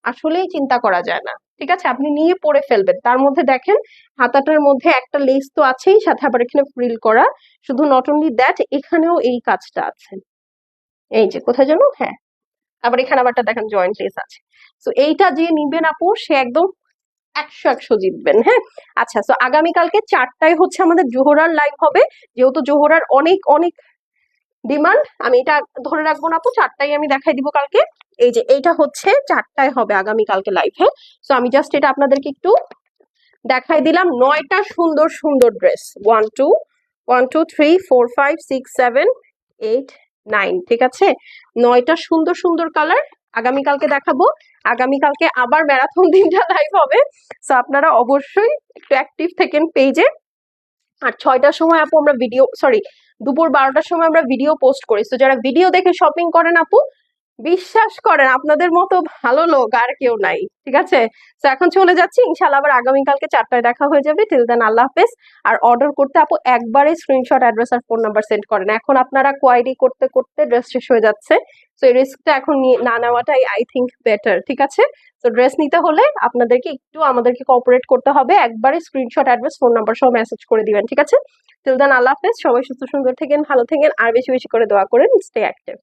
S1: আসলেই চিন্তা করা যায় না, ঠিক আছে? আপনি নিয়ে পরে ফেলবেন। তার মধ্যে দেখেন হাতাটার মধ্যে একটা লেস তো আছেই, সাথে আবার এখানে ফ্রিল করা, শুধু নট অনলি দ্যাট, এখানেও এই কাজটা আছে, এই যে কোথায় যেন, হ্যাঁ, আবার এখানে আবারটা দেখেন জয়েন্ট লেস আছে। তো এইটা যে নিবেন আপু সে একদম 100 জিতবেন। হ্যাঁ, আচ্ছা, তো আগামীকালকে 4টায় হচ্ছে আমাদের জোহরার লাইভ হবে, যেহেতু জোহরার অনেক অনেক ডিমান্ড, আমি এটা ধরে রাখবো না আপু, 4টায় আমি দেখাই দিব কালকে। এই যে এইটা হচ্ছে 4টায় হবে আগামীকালকে লাইভ। হ্যাঁ, তো আমি জাস্ট এটা আপনাদেরকে একটু দেখাই দিলাম, 9টা সুন্দর সুন্দর ড্রেস, 1 2 1 2 3 4 5 6 7 8 9, ঠিক আছে, 9টা সুন্দর সুন্দর কালার আগামীকালকে দেখাবো। আগামীকালকে আবার ম্যারাথন দিনটা লাইভ হবে, তো আপনারা অবশ্যই একটু অ্যাক্টিভ থাকেন পেজে। আর 6টার সময় আপু আমরা ভিডিও, সরি, দুপুর 12টার সময় আমরা ভিডিও পোস্ট করি, তো যারা ভিডিও দেখে শপিং করেন আপু, বিশ্বাস করেন আপনাদের মতো ভালো লোক আর কেউ নাই, ঠিক আছে? তো এখন চলে যাচ্ছি, ইনশাল্লাহ আবার আগামীকালকে 4টায় দেখা হয়ে যাবে। টিল দেন আল্লাহ হাফেজ। আর অর্ডার করতে আপু একবারে স্ক্রিনশট, অ্যাড্রেস আর ফোন নাম্বার সেন্ড করেন, এখন আপনারা কোয়ারি করতে করতে ড্রেস শেষ হয়ে যাচ্ছে, তো এই রিস্কটা এখন না নেওয়াটাই আই থিঙ্ক বেটার, ঠিক আছে? তো ড্রেস নিতে হলে আপনাদেরকে একটু আমাদেরকে কোঅপারেট করতে হবে, একবারে স্ক্রিনশট, অ্যাড্রেস, ফোন নাম্বার সহ মেসেজ করে দিবেন, ঠিক আছে? টিল দেন আল্লাহ হাফেজ, সবাই সুস্থ সুন্দর থাকেন, ভালো থাকেন, আর বেশি বেশি করে দোয়া করেন, স্টে অ্যাক্টিভ।